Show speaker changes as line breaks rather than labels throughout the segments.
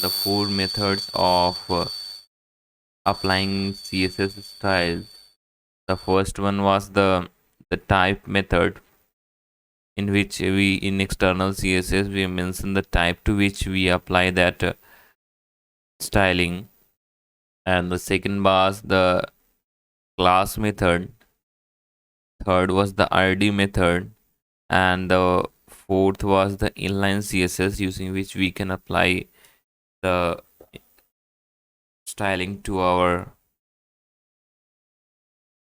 the four methods of applying CSS styles. The first one was the type method, in which we in external CSS we mention the type to which we apply that styling. And the second was the class method. Third was the RD method, and the fourth was the inline CSS, using which we can apply the styling to our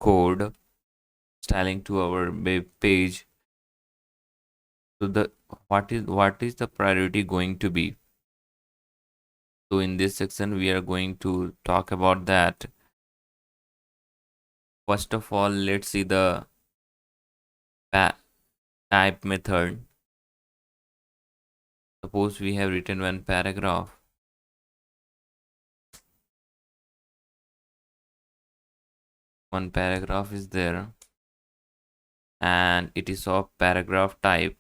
code, styling to our web page. So the what is the priority going to be? So in this section we are going to talk about that. First of all, let's see the type method. Suppose we have written one paragraph. One paragraph is there, and it is of paragraph type.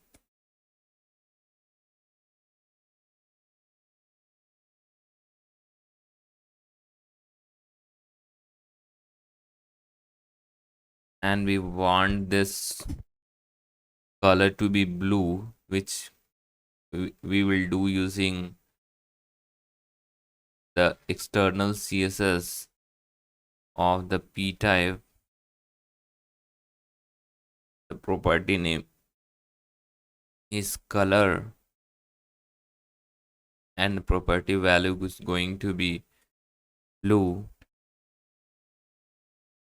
And we want this color to be blue, which we will do using the external CSS of the p type. The property name is color, and the property value is going to be blue.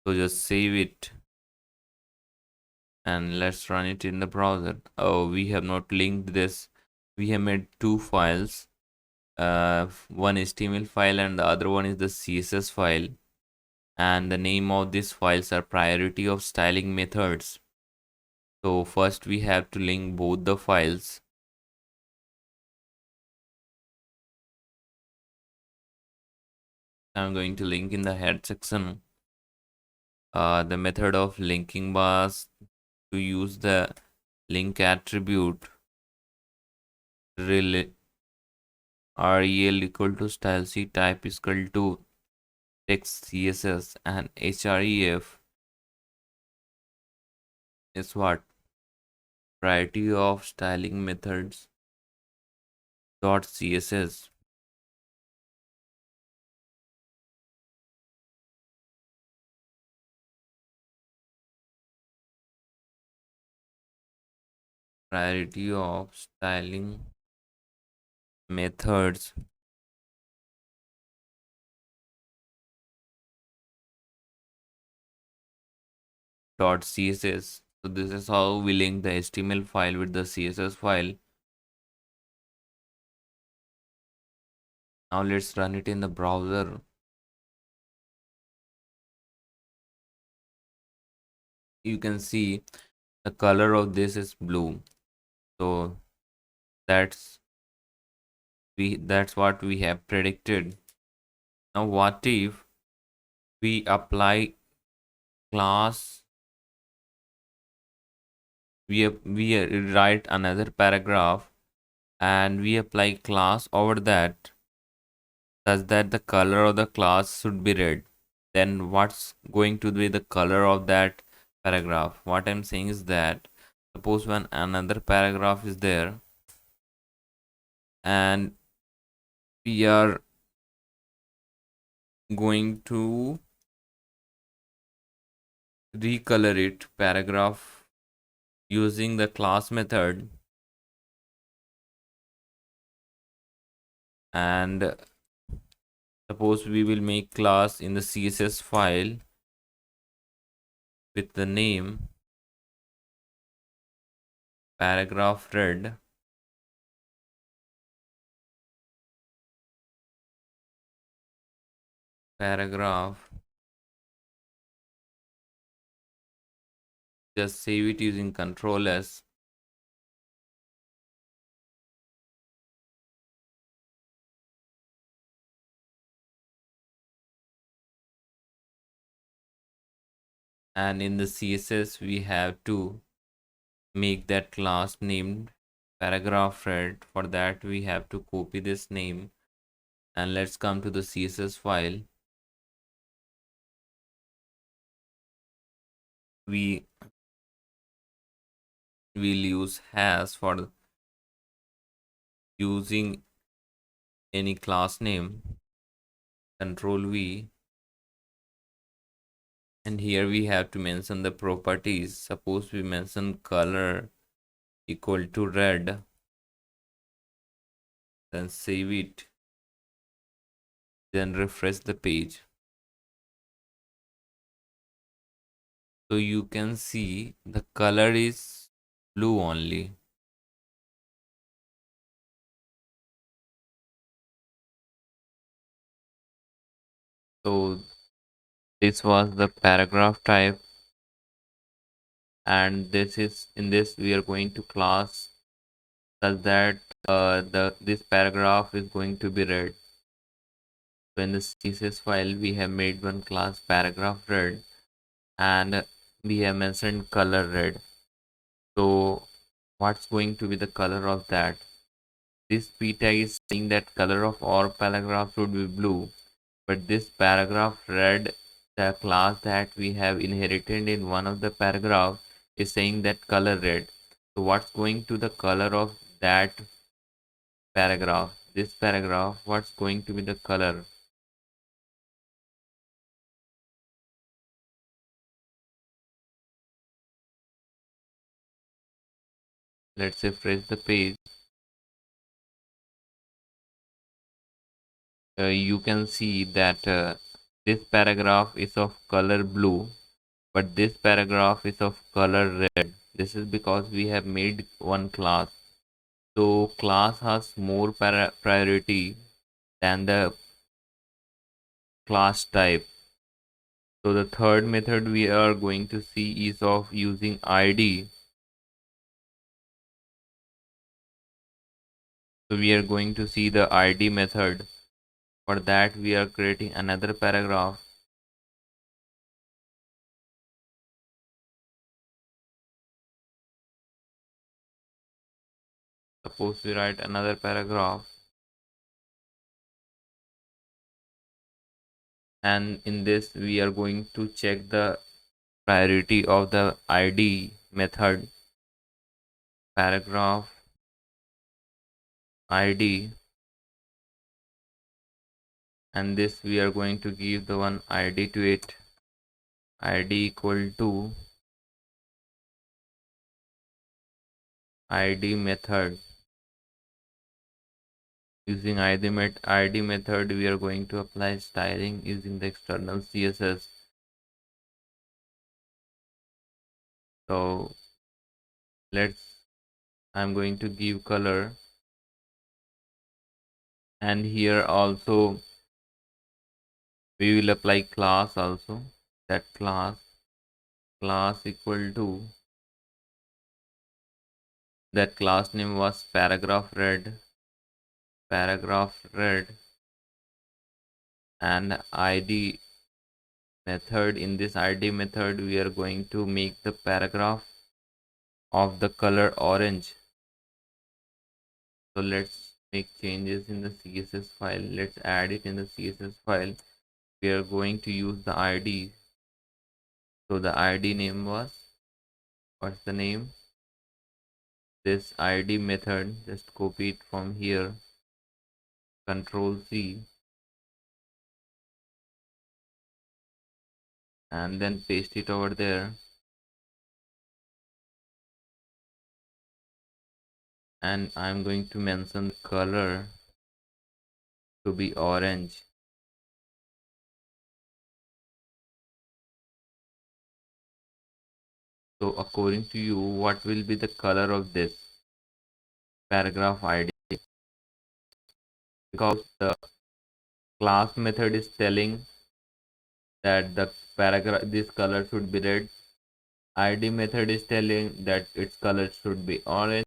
So just save it and let's run it in the browser. Oh, we have not linked this. We have made two files, one HTML file and the other one is the CSS file, and the name of these files are priority of styling methods. So first we have to link both the files. I'm going to link in the head section. The method of linking was to use the link attribute rel equal to style c type is equal to text CSS, and href is what? Variety of styling methods dot CSS. Variety of styling methods dot CSS. So this is how we link the HTML file with the CSS file. Now let's run it in the browser. You can see the color of this is blue. So that's what we have predicted. Now what if we apply class, we write another paragraph and we apply class over that, such that the color of the class should be red? Then what's going to be the color of that paragraph? What I'm saying is that suppose when another paragraph is there and we are going to recolor it paragraph using the class method, and suppose we will make class in the CSS file with the name paragraph red, paragraph, just save it using Control S. And in the CSS we have to make that class named paragraph red. For that we have to copy this name And let's come to the CSS file. We will use has for using any class name. Control V, and here we have to mention the properties. Suppose we mention color equal to red, then save it, then refresh the page. So you can see the color is blue only. So this was the paragraph type, and this is in this we are going to class such that this paragraph is going to be read. So in the CSS file we have made one class paragraph red, and we have mentioned color red. So what's going to be the color of that? This p tag is saying that color of all paragraphs would be blue, but this paragraph red, the class that we have inherited in one of the paragraph, is saying that color red. So what's going to the color of that paragraph? This paragraph, what's going to be the color? Let's refresh the page. You can see that this paragraph is of color blue, but this paragraph is of color red. This is because we have made one class. So class has more priority than the class type. So the third method we are going to see is of using ID. So we are going to see the ID method. For that we are creating another paragraph. Suppose we write another paragraph, and in this we are going to check the priority of the ID method. Paragraph ID, and this we are going to give the one ID to it. ID equal to ID method. Using ID method, we are going to apply styling using the external CSS. So I'm going to give color, and here also we will apply class also. That class equal to, that class name was paragraph red, and ID method. In this ID method we are going to make the paragraph of the color orange. So let's make changes in the CSS file. Let's add it in the CSS file. We are going to use the ID. So the ID name was, what's the name? This ID method, just copy it from here, Control C, and then paste it over there. And I'm going to mention the color to be orange. So according to you, what will be the color of this paragraph ID? Because the class method is telling that the paragraph, this color should be red. ID method is telling that its color should be orange.